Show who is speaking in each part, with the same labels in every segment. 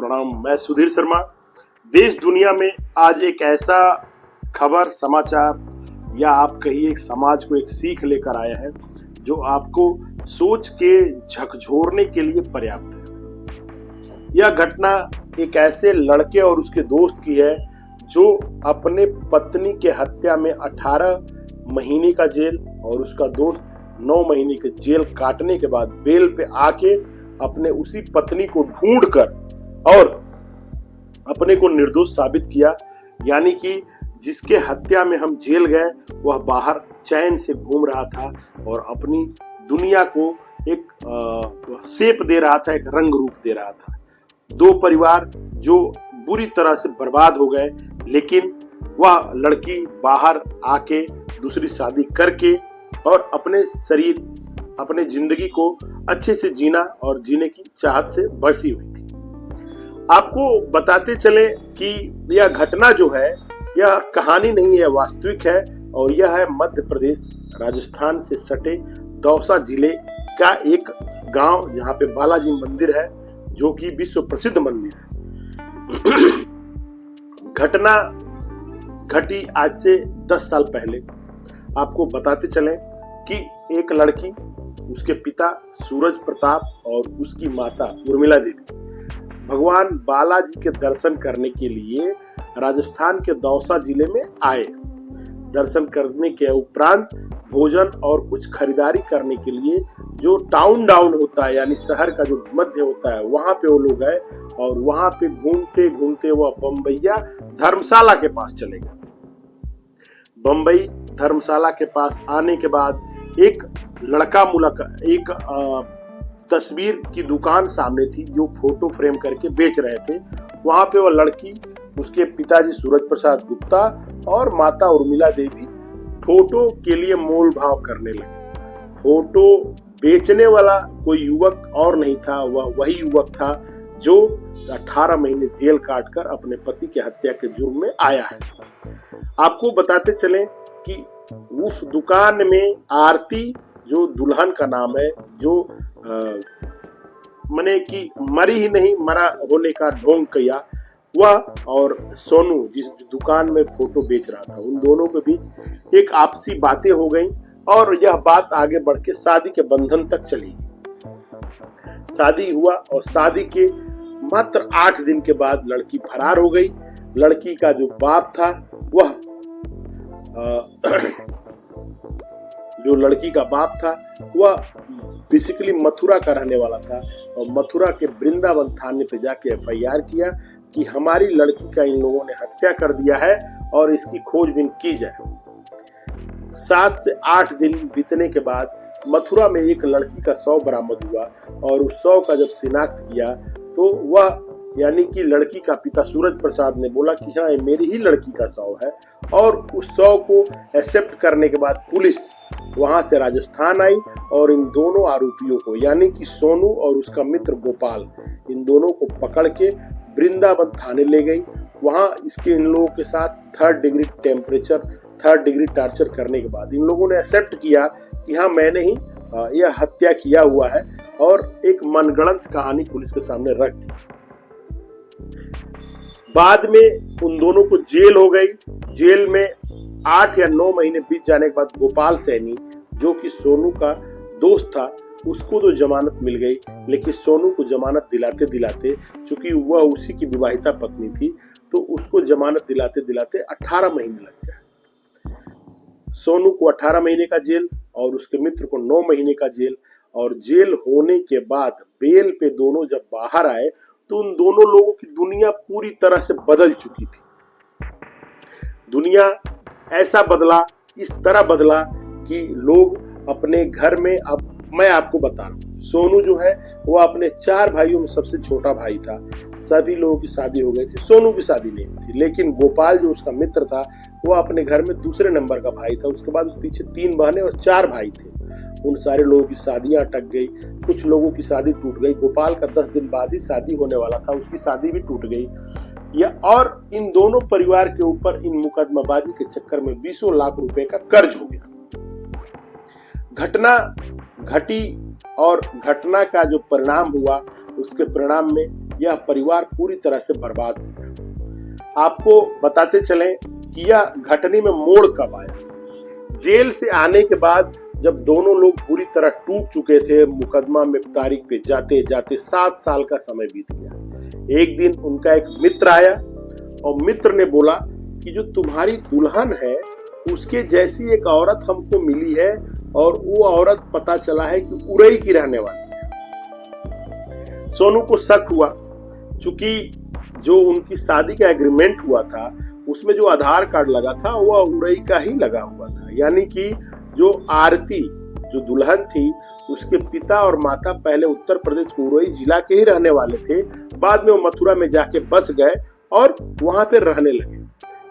Speaker 1: प्रणाम। मैं सुधीर शर्मा। देश दुनिया में आज एक ऐसा खबर समाचार या आप कहिए समाज को एक सीख लेकर आया है जो आपको सोच के झकझोरने के लिए पर्याप्त है। यह घटना एक ऐसे लड़के और उसके दोस्त की है जो अपने पत्नी के हत्या में 18 महीने का जेल और उसका दोस्त 9 महीने के जेल काटने के बाद बेल पे आके अपने उसी पत्नी को ढूंढकर और अपने को निर्दोष साबित किया। यानी कि जिसके हत्या में हम जेल गए वह बाहर चैन से घूम रहा था और अपनी दुनिया को एक शेप दे रहा था, एक रंग रूप दे रहा था। दो परिवार जो बुरी तरह से बर्बाद हो गए, लेकिन वह लड़की बाहर आके दूसरी शादी करके और अपने शरीर अपने जिंदगी को अच्छे से जीना और जीने की चाहत से बरसी हुई थी। आपको बताते चले कि यह घटना जो है यह कहानी नहीं है, वास्तविक है और यह है मध्य प्रदेश राजस्थान से सटे दौसा जिले का एक गांव जहां पे बालाजी मंदिर है जो कि विश्व प्रसिद्ध मंदिर है। घटना घटी आज से 10 साल पहले। आपको बताते चले कि एक लड़की, उसके पिता सूरज प्रताप और उसकी माता उर्मिला देवी भगवान बालाजी के दर्शन करने के लिए राजस्थान के दौसा जिले में आए। दर्शन करने के उपरांत भोजन और कुछ खरीदारी करने के लिए जो टाउन डाउन होता है यानी शहर का जो मध्य होता है वहां पे वो लोग गए और वहां पे घूमते घूमते वह बम्बैया धर्मशाला के पास चले गए। बम्बई धर्मशाला के पास आने के बाद एक लड़का एक तस्वीर की दुकान सामने थी जो फोटो फ्रेम करके बेच रहे थे। वहां पे वो लड़की, उसके पिताजी सूरज प्रसाद गुप्ता और माता उर्मिला देवी फोटो के लिए मोल भाव करने लगे। फोटो बेचने वाला कोई युवक और नहीं था, वह वही युवक था जो 18 महीने जेल काटकर अपने पति की हत्या के जुर्म में आया है। आपको बताते चले कि उस दुकान में आरती, जो दुल्हन का नाम है, जो मने कि मरी ही नहीं मरा होने का ढोंग किया, वह और सोनू जिस दुकान में फोटो बेच रहा था, उन दोनों के बीच एक आपसी बातें हो गई और यह बात आगे बढ़ के शादी के बंधन तक चली गई। शादी हुआ और शादी के मात्र 8 दिन के बाद लड़की फरार हो गई। लड़की का जो बाप था वह जो लड़की का बाप था वह बेसिकली मथुरा का रहने वाला था और मथुरा के वृंदावन थाने पे जाके एफआईआर किया कि हमारी लड़की का इन लोगों ने हत्या कर दिया है और इसकी खोजबीन की जाए। 7 से 8 दिन बीतने के बाद मथुरा में एक लड़की का शव बरामद हुआ और उस शव का जब शिनाख्त किया तो वह यानी कि लड़की का पिता सूरज प्रसाद ने बोला कि हाँ, ये मेरी ही लड़की का शव है। और उस शव को एक्सेप्ट करने के बाद पुलिस वहां से राजस्थान आई और इन दोनों आरोपियों को यानी कि सोनू और उसका मित्र गोपाल, इन दोनों को पकड़ के वृंदावन थाने ले गई। वहां इसके इन लोगों के साथ 3rd डिग्री टार्चर करने के बाद इन लोगों ने एक्सेप्ट किया कि हाँ, मैंने ही यह हत्या किया हुआ है और एक मनगढ़ंत कहानी पुलिस के सामने रख दी। बाद में उन दोनों को जेल हो गई। जेल में 8 या 9 महीने बीत जाने के बाद गोपाल सैनी, जो कि सोनू का दोस्त था, उसको तो जमानत मिल गई, लेकिन सोनू को जमानत दिलाते दिलाते, चूंकि वह उसी की विवाहिता पत्नी थी, तो उसको जमानत दिलाते दिलाते 18 महीने लग गए। सोनू को 18 महीने का जेल और उसके मित्र को 9 महीने का जेल। और जेल होने के बाद बेल पे दोनों जब बाहर आए तो उन दोनों लोगों की दुनिया पूरी तरह से बदल चुकी थी। दुनिया ऐसा बदला, इस तरह बदला कि लोग अपने घर में, अब मैं आपको बता रहा हूँ, सोनू जो है वो अपने 4 भाइयों में सबसे छोटा भाई था। सभी लोगों की शादी हो गई थी, सोनू की शादी नहीं थी, लेकिन गोपाल जो उसका मित्र था वो अपने घर में दूसरे नंबर का भाई था। उसके बाद उस पीछे 3 बहनें और 4 भाई थे। उन सारे लोगों की शादियां अटक गई, कुछ लोगों की शादी टूट गई। गोपाल का 10 दिन बाद ही शादी होने वाला था, उसकी शादी भी टूट गई। और इन दोनों परिवार के ऊपर इन मुकदमाबाजी के चक्कर में 20 लाख रुपए का कर्ज हो गया। घटना घटी और घटना का जो परिणाम हुआ उसके परिणाम में यह परिवार पूरी तरह से बर्बाद हो गया। आपको बताते चलें कि यह घटने में मोड़ कब आया। जेल से आने के बाद जब दोनों लोग पूरी तरह टूट चुके थे, मुकदमा में तारीख पे जाते जाते 7 साल का समय बीत गया। एक दिन उनका एक मित्र आया और मित्र ने बोला कि जो तुम्हारी दुल्हन है उसके जैसी एक औरत हमको मिली है और वो औरत पता चला है कि उरई की रहने वाली है। सोनू को शक हुआ, चूंकि जो उनकी शादी का एग्रीमेंट हुआ था उसमें जो आधार कार्ड लगा था वह उरई का ही लगा हुआ था, यानी कि जो आरती जो दुल्हन थी उसके पिता और माता पहले उत्तर प्रदेश के उरई जिला के ही रहने वाले थे। बाद में वो मथुरा में जाके बस गए और वहां पे रहने लगे,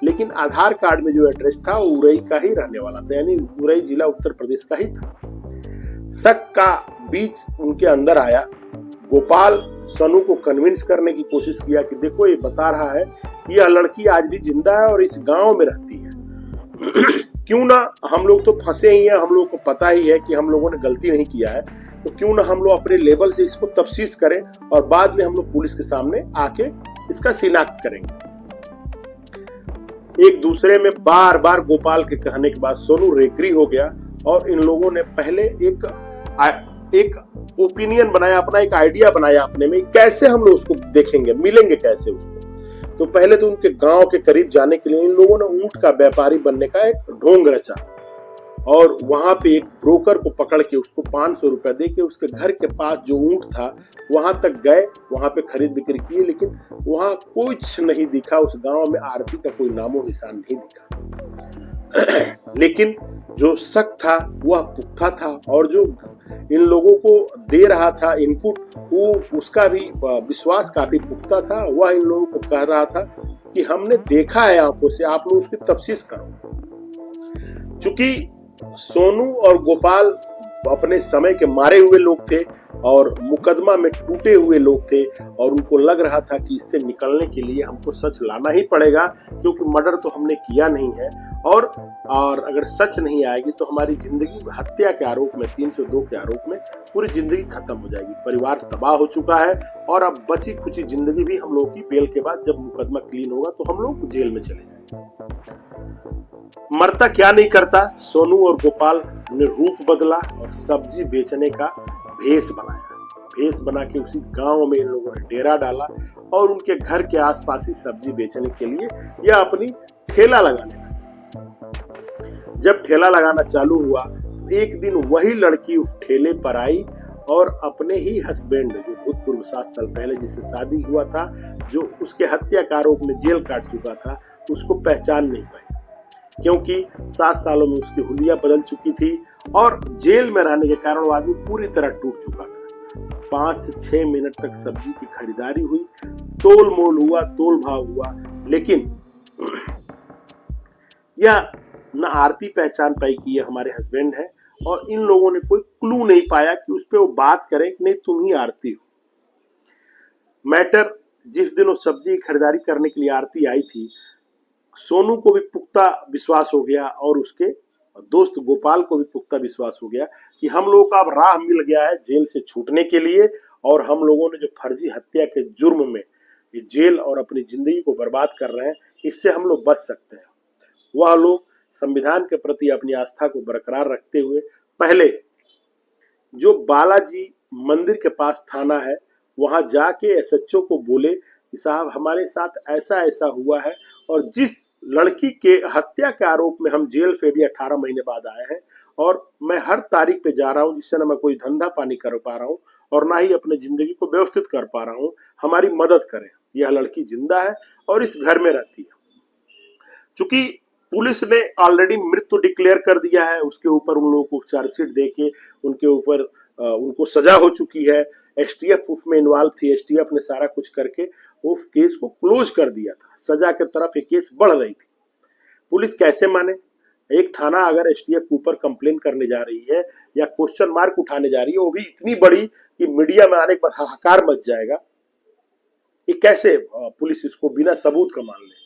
Speaker 1: लेकिन आधार कार्ड में जो एड्रेस था वो उरई का ही रहने वाला था, यानी उरई जिला उत्तर प्रदेश का ही था। शक का बीच उनके अंदर आया। गोपाल सोनू को कन्विंस करने की कोशिश किया कि देखो ये बता रहा है कि यह लड़की आज भी जिंदा है और इस गांव में रहती है। क्यों ना हम लोग तो फंसे ही हैं, हम लोग को पता ही है कि हम लोगों ने गलती नहीं किया है, तो क्यों ना हम लोग अपने लेवल से इसको तफ्तीश करें और बाद में हम लोग पुलिस के सामने आके इसका शिनाख्त करेंगे। एक दूसरे में बार बार गोपाल के कहने के बाद सोनू रेग्री हो गया और इन लोगों ने पहले एक ओपिनियन बनाया, अपना एक आइडिया बनाया अपने में, कैसे हम लोग उसको देखेंगे, मिलेंगे कैसे उसको। तो पहले तो उनके गांव के करीब जाने के लिए इन लोगों ने ऊंट का व्यापारी बनने का एक ढोंग रचा और वहां पे एक ब्रोकर को पकड़ के उसको 500 रुपया दे के उसके घर के पास जो ऊंट था वहां तक गए, वहां पे खरीद बिक्री किए, लेकिन वहां कुछ नहीं दिखा। उस गांव में आरती का कोई नामो निशान नहीं दिखा। लेकिन जो शक था वह पुख्ता था और जो इन लोगों को दे रहा था इनपुट वो उसका भी विश्वास काफी पुख्ता था। वह इन लोगों को कह रहा था कि हमने देखा है आंखों से, आप लोग उसकी तफ्तीश करो। चूंकि सोनू और गोपाल अपने समय के मारे हुए लोग थे और मुकदमा में टूटे हुए लोग थे और उनको लग रहा था कि इससे निकलने के लिए हमको सच लाना ही पड़ेगा, क्योंकि मर्डर तो हमने किया नहीं है और अगर सच नहीं आएगी तो हमारी जिंदगी हत्या के आरोप में, 302 के आरोप में पूरी जिंदगी खत्म हो जाएगी। परिवार तबाह हो चुका है और अब बची खुची जिंदगी भी हम लोग की बेल के बाद जब मुकदमा क्लीन होगा तो हम लोग जेल में चले जाएंगे। मरता क्या नहीं करता, सोनू और गोपाल ने रूप बदला और सब्जी बेचने का भेष बना के उसी गांव में इन लोगों ने डेरा डाला और उनके घर के आसपास ही सब्जी बेचने के लिए यह अपनी ठेला लगाने लगा। जब ठेला लगाना चालू हुआ तो एक दिन वही लड़की उस ठेले पर आई और अपने ही हस्बैंड जो भूतपूर्व 7 साल पहले जिससे शादी हुआ था, जो उसके हत्या के आरोप में जेल काट चुका था, उसको पहचान नहीं पाई, क्योंकि 7 सालों में उसकी हुलिया बदल चुकी थी और जेल में रहने के कारण वो आदमी पूरी तरह टूट चुका था। 5 से 6 मिनट तक सब्जी की खरीदारी हुई, तोल मोल हुआ, तोल भाव हुआ, लेकिन यह न आरती पहचान पाई कि ये हमारे हस्बैंड है और इन लोगों ने कोई क्लू नहीं पाया कि उस पर वो बात करें कि नहीं तुम ही आरती हो। मैटर जिस दिन वो सब्जी की खरीदारी करने के लिए आरती आई थी, सोनू को भी पुख्ता विश्वास हो गया और उसके दोस्त गोपाल को भी पुख्ता विश्वास हो गया कि हम लोगों का अब राह मिल गया है जेल से छूटने के लिए और हम लोगों ने जो फर्जी हत्या के जुर्म में ये जेल और अपनी जिंदगी को बर्बाद कर रहे हैं, इससे हम लोग बच सकते हैं। वह लोग संविधान के प्रति अपनी आस्था को बरकरार रखते हुए पहले जो बालाजी मंदिर के पास थाना है वहां जाके एसएचओ को बोले कि साहब हमारे साथ ऐसा ऐसा हुआ है और जिस लड़की के हत्या के आरोप में हम जेल से भी 18 महीने बाद आए हैं और मैं हर तारीख पे जा रहा हूँ, जिससे ना मैं कोई धंधा पानी कर पा रहा हूँ और ना ही अपने जिंदगी को व्यवस्थित कर पा रहा हूँ, हमारी मदद करें। यह लड़की जिंदा है और इस घर में रहती है। चूंकि पुलिस ने ऑलरेडी मृत्यु डिक्लेयर कर दिया है, उसके ऊपर उन लोगों को चार्जशीट देके उनके ऊपर उनको सजा हो चुकी है। एसटीएफ उसमें इन्वॉल्व थी, एसटीएफ ने सारा कुछ करके उस केस को क्लोज कर दिया था। सजा के तरफ ये केस बढ़ रही थी। पुलिस कैसे माने? एक थाना अगर एसटीएफ के ऊपर कंप्लेन करने जा रही है या क्वेश्चन मार्क उठाने जा रही है, वो भी इतनी बड़ी कि मीडिया में आने के बाद हाहाकार मच जाएगा, ये कैसे पुलिस इसको बिना सबूत का मान ले?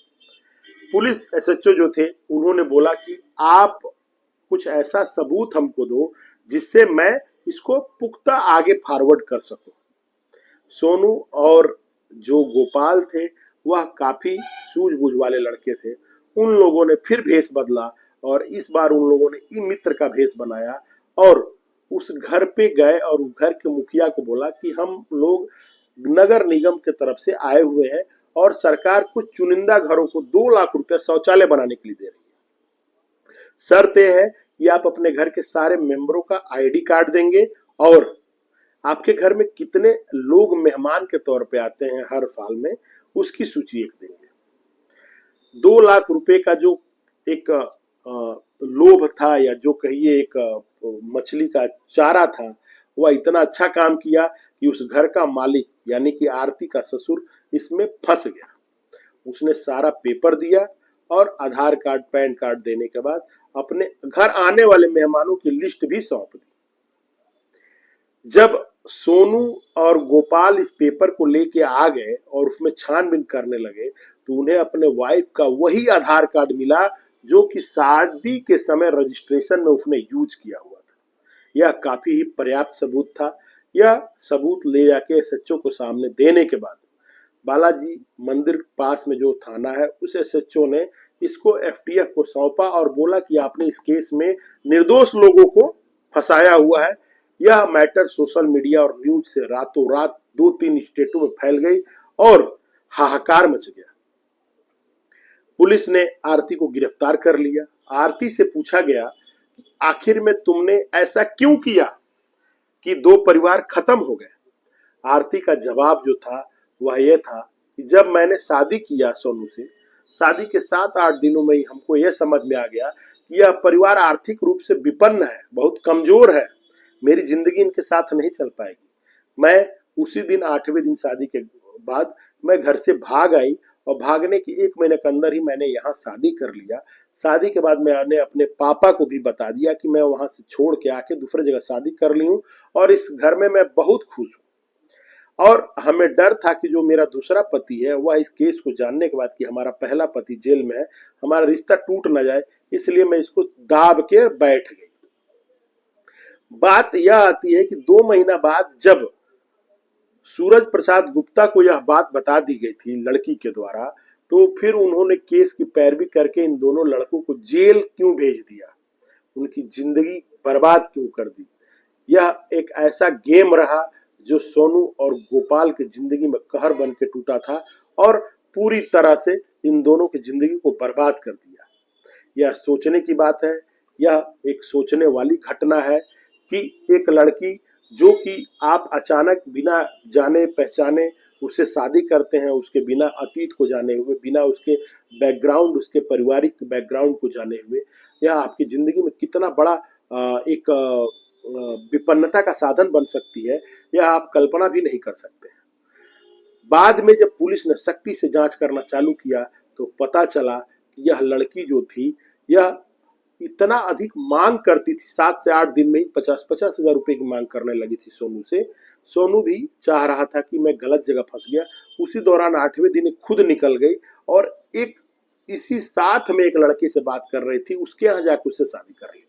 Speaker 1: पुलिस एसएचओ जो थे उन्होंने बोला कि आप कुछ ऐसा सबूत हमको दो जिससे मैं इसको पुख्ता आगे फॉरवर्ड कर सकूं। सोनू और जो गोपाल थे वह काफी सूझबूझ वाले लड़के थे। उन लोगों ने फिर भेष बदला और इस बार उन लोगों ने ई मित्र का भेष बनाया और उस घर पे गए और उस घर के मुखिया को बोला कि हम लोग नगर निगम की तरफ से आए हुए हैं और सरकार कुछ चुनिंदा घरों को 2 लाख रुपया शौचालय बनाने के लिए दे रही है। शर्त यह है कि आप अपने घर के सारे मेंबरों का आईडी कार्ड देंगे और आपके घर में कितने लोग मेहमान के तौर पे आते हैं हर साल में, उसकी सूची एक देंगे। 2 लाख रुपए का जो एक लोभ था या जो कहिए एक मछली का चारा था, वह इतना अच्छा काम किया कि उस घर का मालिक यानी कि आरती का ससुर इसमें फंस गया। उसने सारा पेपर दिया और आधार कार्ड पैन कार्ड देने के बाद अपने घर आने वाले मेहमानों की लिस्ट भी सौंप दी। जब सोनू और गोपाल इस पेपर को लेके आ गए और उसमें छानबीन करने लगे तो उन्हें अपने वाइफ का वही आधार कार्ड मिला जो कि शादी के समय रजिस्ट्रेशन में उसने यूज किया हुआ था। यह काफी ही पर्याप्त सबूत था। यह सबूत ले जाके एसएचओ को सामने देने के बाद बालाजी मंदिर पास में जो थाना है उस एसएचओ ने इसको एफटीएफ को सौंपा और बोला कि आपने इस केस में निर्दोष लोगों को फंसाया हुआ है। यह मैटर सोशल मीडिया और न्यूज से रातों रात 2-3 स्टेटों में फैल गई और हाहाकार मच गया। पुलिस ने आरती को गिरफ्तार कर लिया। आरती से पूछा गया आखिर में तुमने ऐसा क्यों किया कि 2 परिवार खत्म हो गए। आरती का जवाब जो था वह यह था कि जब मैंने शादी किया सोनू से, शादी के 7-8 दिनों में ही हमको यह समझ में आ गया कि यह परिवार आर्थिक रूप से विपन्न है, बहुत कमजोर है, मेरी जिंदगी इनके साथ नहीं चल पाएगी। मैं उसी दिन 8वें दिन शादी के बाद मैं घर से भाग आई और भागने के 1 महीने के अंदर ही मैंने यहाँ शादी कर लिया। शादी के बाद मैंने अपने पापा को भी बता दिया कि मैं वहां से छोड़ के आके दूसरी जगह शादी कर ली हूँ और इस घर में मैं बहुत खुश हूँ। और हमें डर था कि जो मेरा दूसरा पति है वह इस केस को जानने के बाद कि हमारा पहला पति जेल में है, हमारा रिश्ता टूट न जाए, इसलिए मैं इसको दाब के बैठ गई। बात यह आती है कि 2 महीना बाद जब सूरज प्रसाद गुप्ता को यह बात बता दी गई थी लड़की के द्वारा, तो फिर उन्होंने केस की पैरवी करके इन दोनों लड़कों को जेल क्यों भेज दिया, उनकी जिंदगी बर्बाद क्यों कर दी। यह एक ऐसा गेम रहा जो सोनू और गोपाल की जिंदगी में कहर बन के टूटा था और पूरी तरह से इन दोनों की जिंदगी को बर्बाद कर दिया। यह सोचने की बात है, यह एक सोचने वाली घटना है कि एक लड़की जो कि आप अचानक बिना जाने पहचाने उससे शादी करते हैं, उसके बिना अतीत को जाने हुए, बिना उसके बैकग्राउंड, उसके पारिवारिक बैकग्राउंड को जाने हुए, यह आपकी जिंदगी में कितना बड़ा एक विपन्नता का साधन बन सकती है, यह आप कल्पना भी नहीं कर सकते। बाद में जब पुलिस ने सख्ती से जांच करना चालू किया तो पता चला कि यह लड़की जो थी यह इतना अधिक मांग करती थी, 7 से 8 दिन में ही 50-50 हजार रुपए की मांग करने लगी थी सोनू से। सोनू भी चाह रहा था कि मैं गलत जगह फंस गया। उसी दौरान 8वें दिन खुद निकल गई और एक इसी साथ में एक लड़के से बात कर रही थी, उसके यहाँ जाकर उससे शादी कर ली।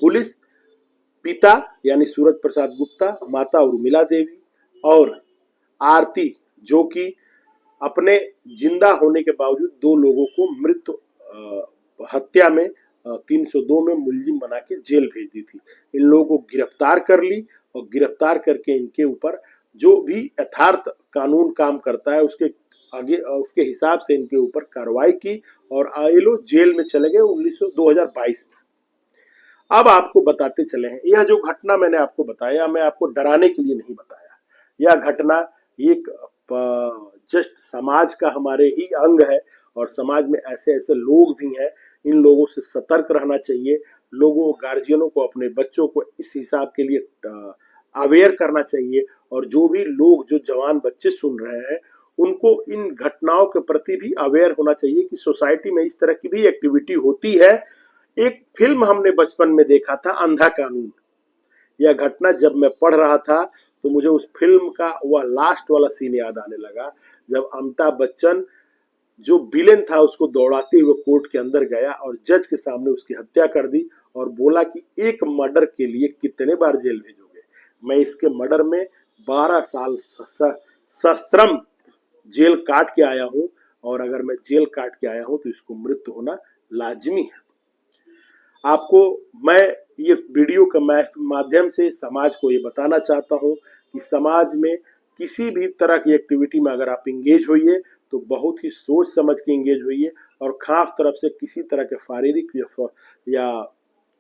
Speaker 1: पुलिस पिता यानी सूरज प्रसाद गुप्ता, माता उर्मिला देवी और आरती जो कि अपने जिंदा होने के बावजूद 2 लोगों को मृत हत्या में 302 में मुलजिम बना के जेल भेज दी थी। इन लोगों को गिरफ्तार कर ली और गिरफ्तार करके इनके ऊपर जो भी यथार्थ कानून काम करता है उसके आगे उसके हिसाब से इनके ऊपर कार्रवाई की और ये लोग जेल में चले गए 2022 में। अब आपको बताते चले हैं, यह जो घटना मैंने आपको बताया, मैं आपको डराने के लिए नहीं बताया। यह घटना एक जस्ट समाज का हमारे ही अंग है और समाज में ऐसे ऐसे लोग भी हैं, इन लोगों से सतर्क रहना चाहिए। लोगों गार्जियनों को अपने बच्चों को इस हिसाब के लिए अवेयर करना चाहिए और जो भी लोग जो जवान बच्चे सुन रहे हैं उनको इन घटनाओं के प्रति भी अवेयर होना चाहिए कि सोसाइटी में इस तरह की भी एक्टिविटी होती है। एक फिल्म हमने बचपन में देखा था, अंधा कानून। यह घटना जब मैं पढ़ रहा था तो मुझे उस फिल्म का वह लास्ट वाला सीन याद आने लगा जब अमिताभ बच्चन जो विलेन था उसको दौड़ाते हुए कोर्ट के अंदर गया और जज के सामने उसकी हत्या कर दी और बोला कि एक मर्डर के लिए कितने बार जेल भेजोगे, मैं इसके मर्डर में 12 साल सश्रम जेल काट के आया हूं, और अगर मैं जेल काट के आया हूं तो इसको मृत्यु होना लाजमी है। आपको मैं ये वीडियो के माध्यम से समाज को ये बताना चाहता हूं कि समाज में किसी भी तरह की एक्टिविटी में अगर आप इंगेज होइए तो बहुत ही सोच समझ के इंगेज होइए, और खास तरफ से किसी तरह के शारीरिक या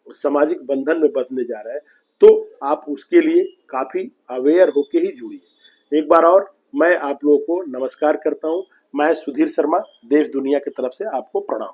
Speaker 1: सामाजिक बंधन में बंधने जा रहे हैं तो आप उसके लिए काफी अवेयर होके ही जुड़िए। एक बार और मैं आप लोगों को नमस्कार करता हूं। मैं सुधीर शर्मा, देश दुनिया की तरफ से आपको प्रणाम।